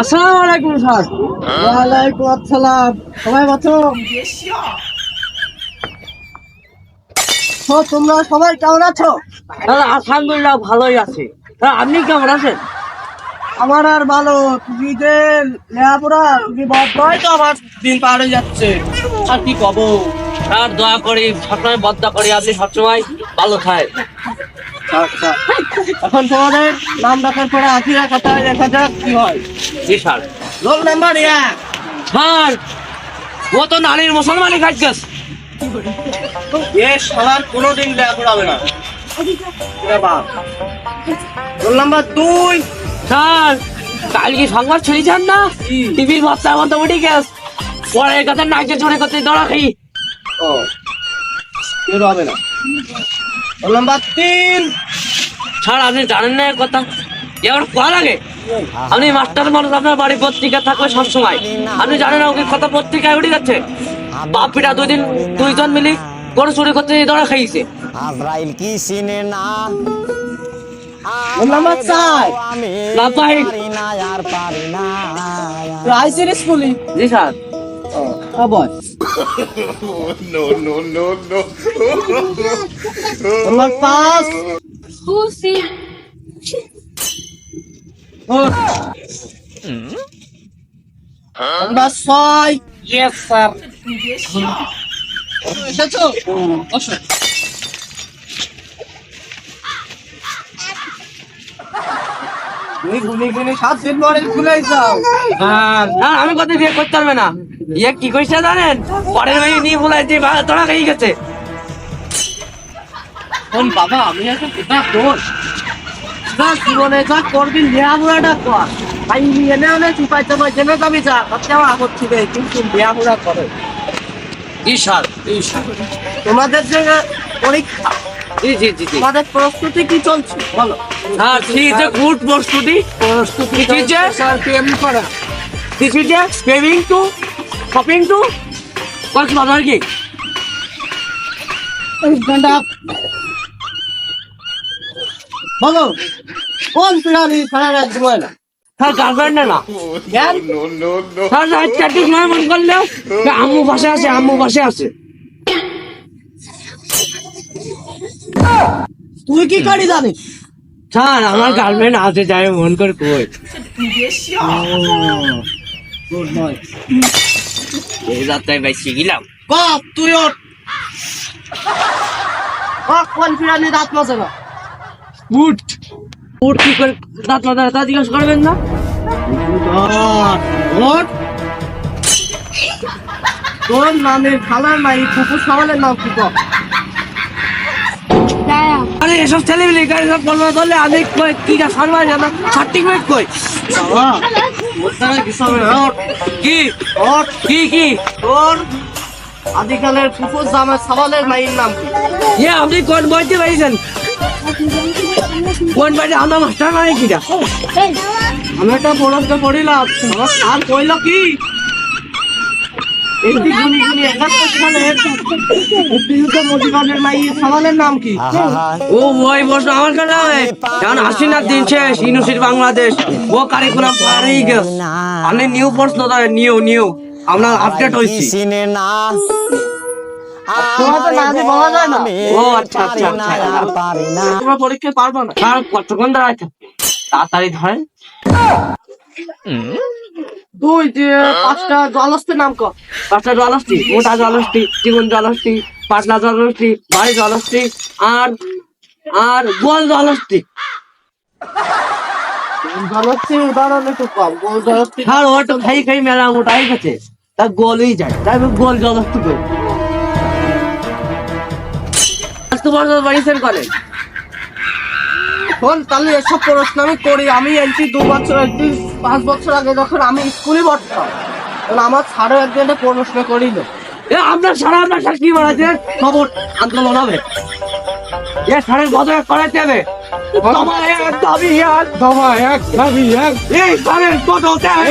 আসসালামু আলাইকুম স্যার। ওয়ালাইকুম আসসালাম। সবাই আছো? তো তোমরা সবাই কেমন আছো? আলহামদুলিল্লাহ ভালোই আছি। আপনি কেমন আছেন? আমার আর ভালো, তুমি যে লেখাপড়া তুমি বদলাই তো আমার দিন পার হয়ে যাচ্ছে। আর কি কব, আর দয়া করি সবসময় বদলা করি, আপনি সবসময় ভালো খায়। আচ্ছা, এখন তোমাদের নাম ডাকার পরে আখিরা কথা দেখা যাক কি হয়। জি স্যার। Roll number 1। স্যার, ও তো নারীর মুসলমানই কাজ করছে। এ শালার কোনোদিন লেখাপড়া হবে না। Roll number 2। স্যার, কালকে সংবাদ শুনেছেন না? টিভির বাচ্চার মতো উঠে গেছে, পরের কাছে নাচে চড়ে করতে দৌড়া খাই। ও বের হবে না। Roll number 3। স্যার, আপনি জানেন না এর কথা, এবার কোয়া লাগে। আপনি মাস্টার মানুষ, আপনার বাড়ি পত্রিকা থাকবে সবসময়, আপনি জানেন না ওকে কথা পত্রিকায় উঠে যাচ্ছে। বাপিটা দুইজন মিলে গরু চুরি করতে দৌড়া খাইছে। আজরাইল কি চিনে না নাম্বার 4। না ভাই, পারি না আর পারি না। আইসির স্কুলে। জি স্যার। বল। No. Number 5। Pussy. Number 6। Yes sir. এসেছো? বসো। তুমি গুনে 7 দিন পরে খুলে যাও। আমি কথা বিয়ে করতে পারবে না। ইয়ে কি কইছে জানেন? পরের মেয়ে নিয়ে বলাইছে তোরা খেয়ে গেছে। কোন বাবা, আমি এখন কোথা দোষ যা জীবনে যা করবি লেহাপড়াটা কর। ভাই এনে অনেক চিপাইতে পারছে না, আমি যা সবচেয়ে আমার আপত্তি নেই, কিন্তু লেহাপড়া করো। ঈশান তোমাদের যে পরীক্ষা, জি তোমাদের প্রস্তুতি কি চলছে বলো? হ্যাঁ, ঠিক আছে, গুড প্রস্তুতি চলছে স্যার। পেমেন্ট করা, this is paying to shopping to Cox's Bazar কি বলো? কোন প্রাণী সারা রাত ঘুমায় না? স্যার গার্লফ্রেন্ড না। No. স্যার রাত 4টার সময় মনে করলেও আম্মু পাশে আছে। তুই কি করি জানিস? স্যার, আমার গার্লফ্রেন্ড আছে, যাই মন করে কই। গুড নয়, এই যাত্রায় বাইসে গেলাম। বাপ তুই ওর কোন প্রাণী দাঁত মাজে না? উঠ কি করে দাঁত মাজে তা জিজ্ঞাসা করবেন না? তোর নামের খালার নাই কুকুর সওয়ালের নাম কি? আরে এসব ছেলেমেলে গাড়ি সব বলবো ধরলে আমি কই কি যা সারবা জানা সার্টিফিকেট কই বাবা ওটারে কিসবে কি তোর আদিকালের কুকুর জামার সওয়ালের মাইর নাম কি? আপনি কোন বইতে পাইছেন? কোন বইতে আমরা মাস্টার নাই কিটা? আমি একটা পড়াশোনা করিলাম, আমার স্যার কইল কি একটি গুনি একাত্তর সালে মুক্তিযুদ্ধ মোটিভানের মাইয়ের সওয়ালের নাম কি? ও ওই প্রশ্ন আমার কাছে যখন হাসিনার দিন শেষ ইউনিভার্সিটি বাংলাদেশ ও কারিকুলাম পারেই গেছে। আমি নিউ প্রশ্ন ধরে নিউ আমরা আপডেট হইছি। চিনে না তোমাদের না দিয়ে বলা যায় না। ও আচ্ছা পারি না। তোমরা পরীক্ষা পারবা না। স্যার কতক্ষণ দাঁড়ায় থাকবে, তাড়াতাড়ি ধরেন। 5টা জলহস্তির নাম কর। 5টা জলহস্তি: মোটা জলহস্তি, চিকন জলহস্তি, পাতলা জলহস্তি, ভারী জলহস্তি আর গোল জলহস্তি। জলহস্তি উদাহরণ একটু কম। গোল জলহস্তি আর ও তো খাই মেলা মোটা হয়ে গেছে, তা গোলই যায়, তাই গোল জলহস্তি করি। তোমার বাড়িছেন কলেজ তাহলে এসব প্রশ্ন আমি করি। আমি এলছি 5 বছর আগে যখন আমি স্কুলে পড়তাম, আমার স্যারও একদিন প্রশ্ন করিল। আপনার স্যার কি বলেছে? খবর আন্দোলন হবে, স্যারের পদত্যাগ করাইতে হবে। এই স্যারের পদত্যাগ।